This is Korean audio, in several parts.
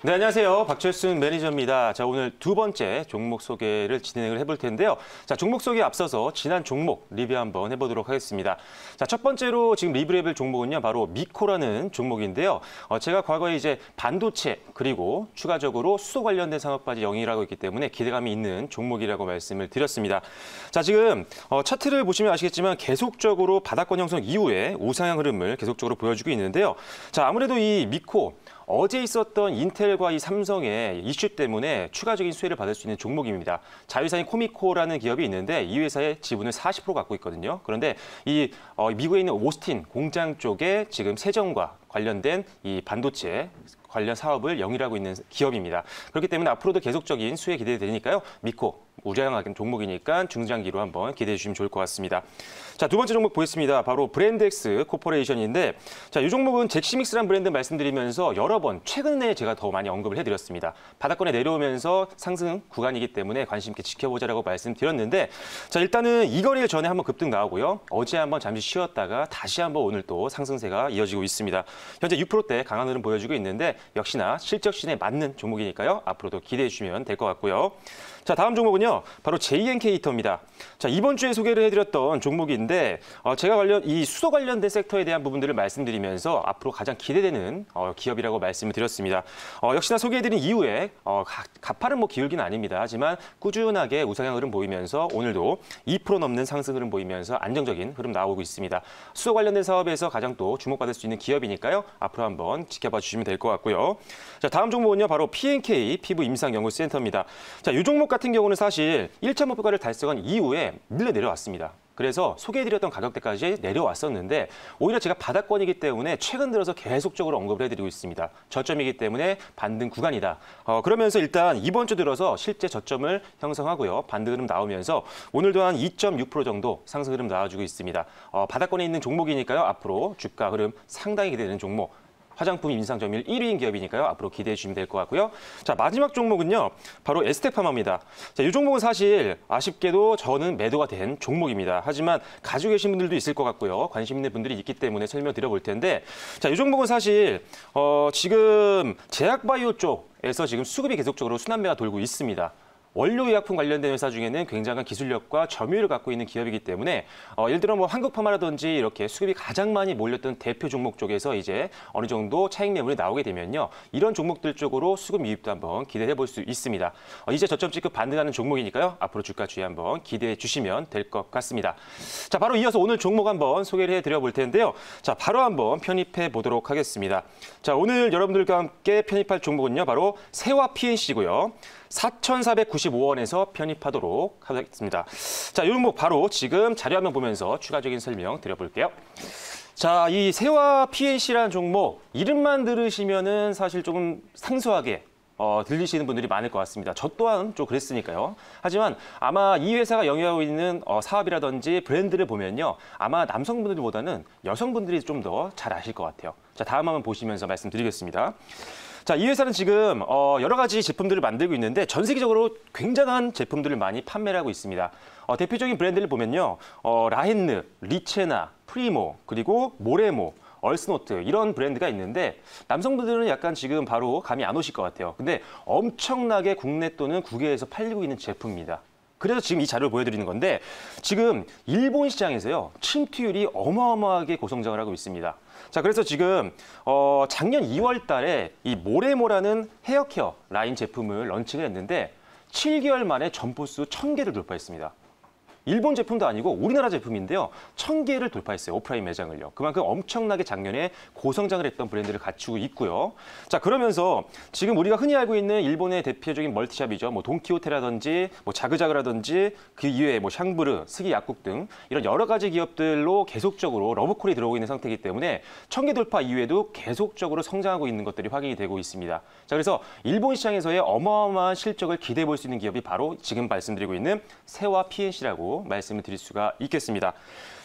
네, 안녕하세요. 박철순 매니저입니다. 자, 오늘 두 번째 종목 소개를 진행을 해볼 텐데요. 자, 종목 소개에 앞서서 지난 종목 리뷰 한번 해보도록 하겠습니다. 자, 첫 번째로 지금 리뷰해볼 종목은요, 바로 미코라는 종목인데요. 제가 과거에 이제 반도체 그리고 추가적으로 수소 관련된 산업까지 영위하고 있기 때문에 기대감이 있는 종목이라고 말씀을 드렸습니다. 자, 지금 차트를 보시면 아시겠지만 계속적으로 바닥권 형성 이후에 우상향 흐름을 계속적으로 보여주고 있는데요. 자, 아무래도 이 미코 어제 있었던 인텔과 이 삼성의 이슈 때문에 추가적인 수혜를 받을 수 있는 종목입니다. 자회사인 코미코라는 기업이 있는데 이 회사의 지분을 40% 갖고 있거든요. 그런데 이 미국에 있는 오스틴 공장 쪽에 지금 세정과 관련된 이 반도체 관련 사업을 영위하고 있는 기업입니다. 그렇기 때문에 앞으로도 계속적인 수혜 기대되니까요. 미코 우량한 종목이니까 중장기로 한번 기대해 주시면 좋을 것 같습니다. 자, 두 번째 종목 보겠습니다. 바로 브랜드엑스 코퍼레이션인데, 자, 이 종목은 잭시믹스라는 브랜드 말씀드리면서 여러 번 최근에 제가 더 많이 언급을 해드렸습니다. 바닥권에 내려오면서 상승 구간이기 때문에 관심 있게 지켜보자라고 말씀드렸는데, 자, 일단은 이 거래일 전에 한번 급등 나오고요. 어제 한번 잠시 쉬었다가 다시 한번 오늘 또 상승세가 이어지고 있습니다. 현재 6%대 강한 흐름 보여주고 있는데 역시나 실적 신에 맞는 종목이니까요. 앞으로도 기대해 주시면 될 것 같고요. 자, 다음 종목은요, 바로 JNK 히터입니다. 자, 이번 주에 소개를 해드렸던 종목인데 제가 이 수소 관련된 섹터에 대한 부분들을 말씀드리면서 앞으로 가장 기대되는 기업이라고 말씀을 드렸습니다. 역시나 소개해드린 이후에 가파른 기울기는 아닙니다. 하지만 꾸준하게 우상향 흐름 보이면서 오늘도 2% 넘는 상승 흐름 보이면서 안정적인 흐름 나오고 있습니다. 수소 관련된 사업에서 가장 또 주목받을 수 있는 기업이니까요. 앞으로 한번 지켜봐 주시면 될 것 같고요. 자, 다음 종목은요, 바로 P&K 피부 임상 연구 센터입니다. 자, 이 종목 같은 경우는 사실 1차 목표가를 달성한 이후에 밀려 내려왔습니다. 그래서 소개해드렸던 가격대까지 내려왔었는데 오히려 제가 바닥권이기 때문에 최근 들어서 계속적으로 언급을 해드리고 있습니다. 저점이기 때문에 반등 구간이다. 그러면서 일단 이번 주 들어서 실제 저점을 형성하고요. 반등 흐름 나오면서 오늘도 한 2.6% 정도 상승 흐름 나와주고 있습니다. 바닥권에 있는 종목이니까요. 앞으로 주가 흐름 상당히 기대되는 종목. 화장품 임상 점유율 1위인 기업이니까요. 앞으로 기대해 주시면 될 것 같고요. 자, 마지막 종목은요, 바로 에스텍파마입니다. 자, 이 종목은 사실 아쉽게도 저는 매도가 된 종목입니다. 하지만 가지고 계신 분들도 있을 것 같고요. 관심 있는 분들이 있기 때문에 설명드려 볼 텐데, 자, 이 종목은 사실 지금 제약바이오 쪽에서 지금 수급이 계속적으로 순환매가 돌고 있습니다. 원료의약품 관련된 회사 중에는 굉장한 기술력과 점유율을 갖고 있는 기업이기 때문에 예를 들어 한국파마라든지 이렇게 수급이 가장 많이 몰렸던 대표 종목 쪽에서 이제 어느 정도 차익 매물이 나오게 되면요. 이런 종목들 쪽으로 수급 유입도 한번 기대해 볼 수 있습니다. 이제 저점 찍고 반등하는 종목이니까요. 앞으로 주가 주의 한번 기대해 주시면 될 것 같습니다. 자, 바로 이어서 오늘 종목 한번 소개를 해드려 볼 텐데요. 자, 바로 한번 편입해 보도록 하겠습니다. 자, 오늘 여러분들과 함께 편입할 종목은요. 바로 세화 PNC고요. 4,495원에서 편입하도록 하겠습니다. 자, 이 종목 바로 지금 자료화면 보면서 추가적인 설명 드려볼게요. 자, 이 세화 PNC라는 종목 이름만 들으시면은 사실 조금 생소하게 들리시는 분들이 많을 것 같습니다. 저 또한 좀 그랬으니까요. 하지만 아마 이 회사가 영위하고 있는 사업이라든지 브랜드를 보면요. 아마 남성분들보다는 여성분들이 좀 더 잘 아실 것 같아요. 자, 다음 한번 보시면서 말씀드리겠습니다. 자, 이 회사는 지금 여러 가지 제품들을 만들고 있는데 전 세계적으로 굉장한 제품들을 많이 판매를 하고 있습니다. 대표적인 브랜드를 보면요. 라헨느, 리체나, 프리모, 그리고 모레모, 얼스노트 이런 브랜드가 있는데 남성분들은 약간 지금 바로 감이 안 오실 것 같아요. 근데 엄청나게 국내 또는 국외에서 팔리고 있는 제품입니다. 그래서 지금 이 자료를 보여드리는 건데 지금 일본 시장에서요. 침투율이 어마어마하게 고성장을 하고 있습니다. 자, 그래서 지금 작년 2월 달에 이 모레모라는 헤어케어 라인 제품을 런칭을 했는데 7개월 만에 점포수 1,000개를 돌파했습니다. 일본 제품도 아니고 우리나라 제품인데요. 1,000개를 돌파했어요. 오프라인 매장을요. 그만큼 엄청나게 작년에 고성장을 했던 브랜드를 갖추고 있고요. 자, 그러면서 지금 우리가 흔히 알고 있는 일본의 대표적인 멀티샵이죠. 돈키호테라든지 자그자그라든지 그 이외에 샹브르, 스기 약국 등 이런 여러 가지 기업들로 계속적으로 러브콜이 들어오고 있는 상태이기 때문에 1,000개 돌파 이후에도 계속적으로 성장하고 있는 것들이 확인이 되고 있습니다. 자, 그래서 일본 시장에서의 어마어마한 실적을 기대해 볼 수 있는 기업이 바로 지금 말씀드리고 있는 세화 PNC라고 말씀을 드릴 수가 있겠습니다.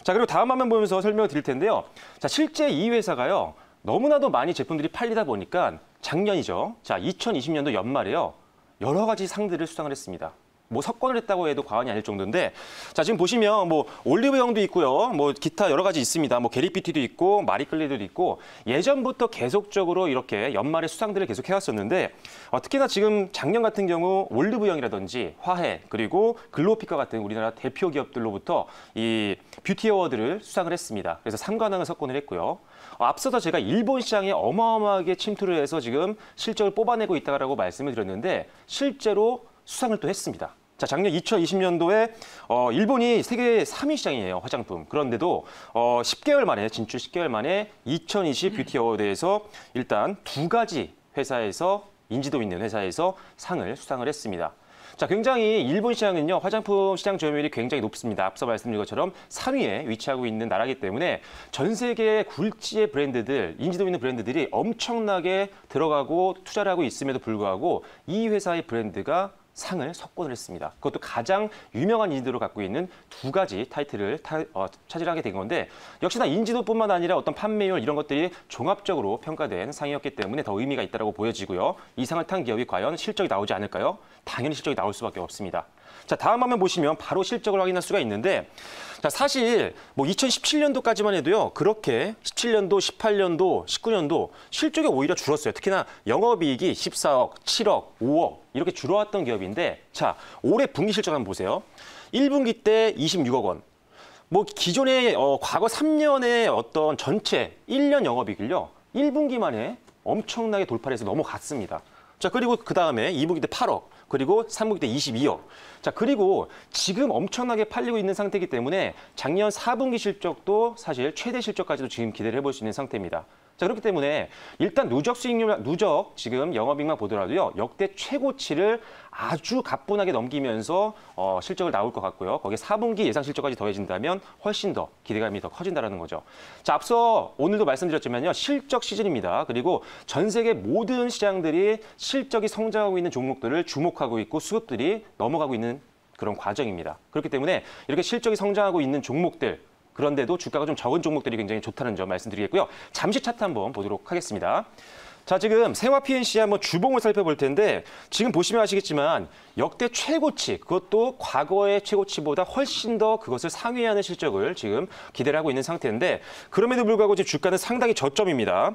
자, 그리고 다음 화면 보면서 설명을 드릴 텐데요. 자, 실제 이 회사가요. 너무나도 많이 제품들이 팔리다 보니까 작년이죠. 자, 2020년도 연말에요. 여러 가지 상들을 수상을 했습니다. 뭐 석권을 했다고 해도 과언이 아닐 정도인데 자 지금 보시면 뭐 올리브영도 있고요. 뭐 기타 여러 가지 있습니다. 뭐 게리피티도 있고 마리끌리도 있고 예전부터 계속적으로 이렇게 연말에 수상들을 계속 해왔었는데 특히나 지금 작년 같은 경우 올리브영이라든지 화해 그리고 글로피카 같은 우리나라 대표 기업들로부터 이 뷰티 어워드를 수상을 했습니다. 그래서 3관왕을 석권을 했고요. 앞서서 제가 일본 시장에 어마어마하게 침투를 해서 지금 실적을 뽑아내고 있다고 말씀을 드렸는데 실제로 수상을 또 했습니다. 자, 작년 2020년도에 일본이 세계 3위 시장이에요, 화장품. 그런데도 10개월 만에, 진출 10개월 만에 2020 뷰티 어워드에서 일단 2가지 회사에서 인지도 있는 회사에서 상을 수상을 했습니다. 자, 굉장히 일본 시장은요, 화장품 시장 점유율이 굉장히 높습니다. 앞서 말씀드린 것처럼 3위에 위치하고 있는 나라이기 때문에 전 세계 굴지의 브랜드들, 인지도 있는 브랜드들이 엄청나게 들어가고 투자를 하고 있음에도 불구하고 이 회사의 브랜드가 상을 석권을 했습니다. 그것도 가장 유명한 인지도를 갖고 있는 2가지 타이틀을 차지하게 된 건데 역시나 인지도뿐만 아니라 어떤 판매율 이런 것들이 종합적으로 평가된 상이었기 때문에 더 의미가 있다고 보여지고요. 이 상을 탄 기업이 과연 실적이 나오지 않을까요? 당연히 실적이 나올 수밖에 없습니다. 자, 다음 화면 보시면 바로 실적을 확인할 수가 있는데 자, 사실 뭐 2017년도까지만 해도요. 그렇게 17년도, 18년도, 19년도 실적이 오히려 줄었어요. 특히나 영업이익이 14억, 7억, 5억 이렇게 줄어왔던 기업인데 자, 올해 분기 실적 한번 보세요. 1분기 때 26억 원. 뭐 기존의 과거 3년의 어떤 전체 1년 영업이익을요. 1분기 만에 엄청나게 돌파를 해서 넘어갔습니다. 자, 그리고 그다음에 2분기 때 8억. 그리고 3분기 때 22억. 자, 그리고 지금 엄청나게 팔리고 있는 상태이기 때문에 작년 4분기 실적도 사실 최대 실적까지도 지금 기대를 해볼 수 있는 상태입니다. 자, 그렇기 때문에 일단 누적 수익률, 누적 지금 영업이익만 보더라도요. 역대 최고치를 아주 가뿐하게 넘기면서 실적을 나올 것 같고요. 거기에 4분기 예상 실적까지 더해진다면 훨씬 더 기대감이 더 커진다는 거죠. 자, 앞서 오늘도 말씀드렸지만요. 실적 시즌입니다. 그리고 전 세계 모든 시장들이 실적이 성장하고 있는 종목들을 주목하고 있고 수급들이 넘어가고 있는 그런 과정입니다. 그렇기 때문에 이렇게 실적이 성장하고 있는 종목들 그런데도 주가가 좀 적은 종목들이 굉장히 좋다는 점 말씀드리겠고요. 잠시 차트 한번 보도록 하겠습니다. 자, 지금 생화 PNC의 한번 주봉을 살펴볼 텐데 지금 보시면 아시겠지만 역대 최고치, 그것도 과거의 최고치보다 훨씬 더 그것을 상회하는 실적을 지금 기대를 하고 있는 상태인데 그럼에도 불구하고 지금 주가는 상당히 저점입니다.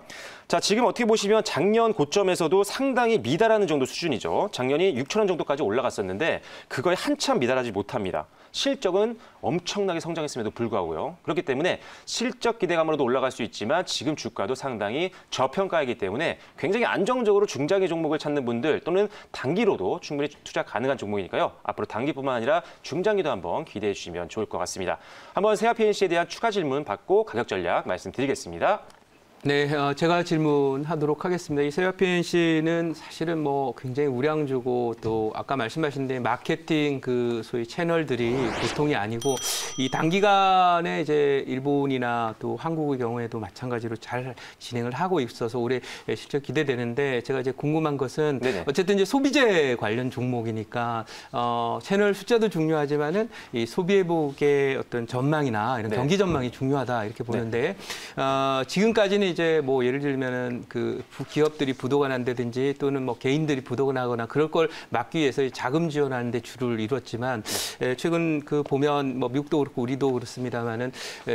자, 지금 어떻게 보시면 작년 고점에서도 상당히 미달하는 정도 수준이죠. 작년이 6천 원 정도까지 올라갔었는데 그거에 한참 미달하지 못합니다. 실적은 엄청나게 성장했음에도 불구하고요. 그렇기 때문에 실적 기대감으로도 올라갈 수 있지만 지금 주가도 상당히 저평가이기 때문에 굉장히 안정적으로 중장기 종목을 찾는 분들 또는 단기로도 충분히 투자 가능한 종목이니까요. 앞으로 단기뿐만 아니라 중장기도 한번 기대해 주시면 좋을 것 같습니다. 한번 생화 PNC에 대한 추가 질문 받고 가격 전략 말씀드리겠습니다. 네, 제가 질문하도록 하겠습니다. 이 생화 PNC는 사실은 뭐 굉장히 우량주고 또 아까 말씀하신 데 마케팅 그 소위 채널들이 보통이 아니고 이 단기간에 이제 일본이나 또 한국의 경우에도 마찬가지로 잘 진행을 하고 있어서 올해 실적 기대되는데 제가 이제 궁금한 것은 네네. 어쨌든 이제 소비재 관련 종목이니까 채널 숫자도 중요하지만은 이 소비 회복의 어떤 전망이나 이런 경기 전망이 중요하다 이렇게 보는데 지금까지는 이제 뭐 예를 들면은 그 기업들이 부도가 난다든지 또는 뭐 개인들이 부도가 나거나 그럴 걸 막기 위해서 자금 지원하는 데 주를 이뤘지만 최근 그 보면 뭐 미국도 그렇고 우리도 그렇습니다만은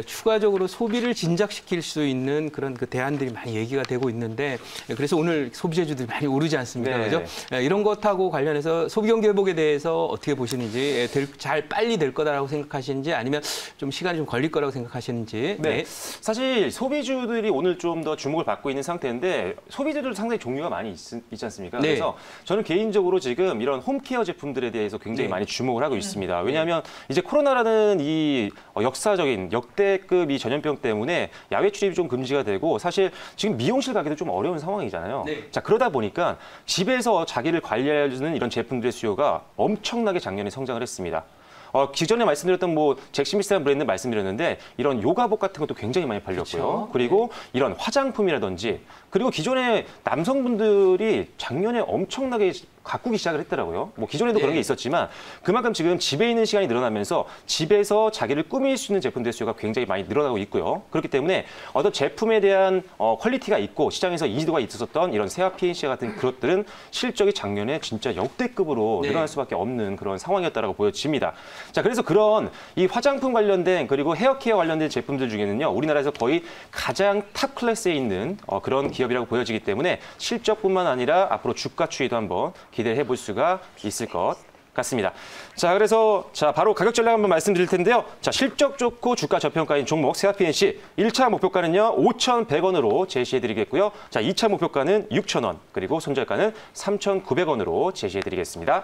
추가적으로 소비를 진작시킬 수 있는 그런 그 대안들이 많이 얘기가 되고 있는데 그래서 오늘 소비재주들이 많이 오르지 않습니까? 네. 그죠? 이런 것하고 관련해서 소비 경기 회복에 대해서 어떻게 보시는지 잘 빨리 될 거다라고 생각하시는지 아니면 좀 시간이 좀 걸릴 거라고 생각하시는지. 네. 사실 소비주들이 오늘 좀 더 주목을 받고 있는 상태인데 소비재들도 상당히 종류가 많이 있지 않습니까? 네. 그래서 저는 개인적으로 지금 이런 홈케어 제품들에 대해서 굉장히 많이 주목을 하고 있습니다. 왜냐하면 이제 코로나라는 이 역사적인 역대급 이 전염병 때문에 야외 출입이 좀 금지가 되고 사실 지금 미용실 가기도 좀 어려운 상황이잖아요. 네. 자, 그러다 보니까 집에서 자기를 관리해주는 이런 제품들의 수요가 엄청나게 작년에 성장을 했습니다. 기존에 말씀드렸던 뭐 잭스미스라는 브랜드 말씀드렸는데 이런 요가복 같은 것도 굉장히 많이 팔렸고요. 그렇죠. 그리고 이런 화장품이라든지 그리고 기존에 남성분들이 작년에 엄청나게 가꾸기 시작을 했더라고요. 뭐 기존에도 그런 네. 게 있었지만 그만큼 지금 집에 있는 시간이 늘어나면서 집에서 자기를 꾸밀 수 있는 제품들 수요가 굉장히 많이 늘어나고 있고요. 그렇기 때문에 어떤 제품에 대한 퀄리티가 있고 시장에서 이지도가 있었던 이런 세아 PNC 같은 그것들은 실적이 작년에 진짜 역대급으로 네. 늘어날 수밖에 없는 그런 상황이었다라고 보여집니다. 자, 그래서 그런 이 화장품 관련된 그리고 헤어케어 관련된 제품들 중에는요, 우리나라에서 거의 가장 탑 클래스에 있는 그런 기업이라고 보여지기 때문에 실적뿐만 아니라 앞으로 주가 추이도 한번 기대해 볼 수가 있을 것 같습니다. 자, 그래서 바로 가격 전략 한번 말씀드릴 텐데요. 자, 실적 좋고 주가 저평가인 종목 세아 PNC 1차 목표가는요 5,100원으로 제시해 드리겠고요. 자, 2차 목표가는 6,000원, 그리고 손절가는 3,900원으로 제시해 드리겠습니다.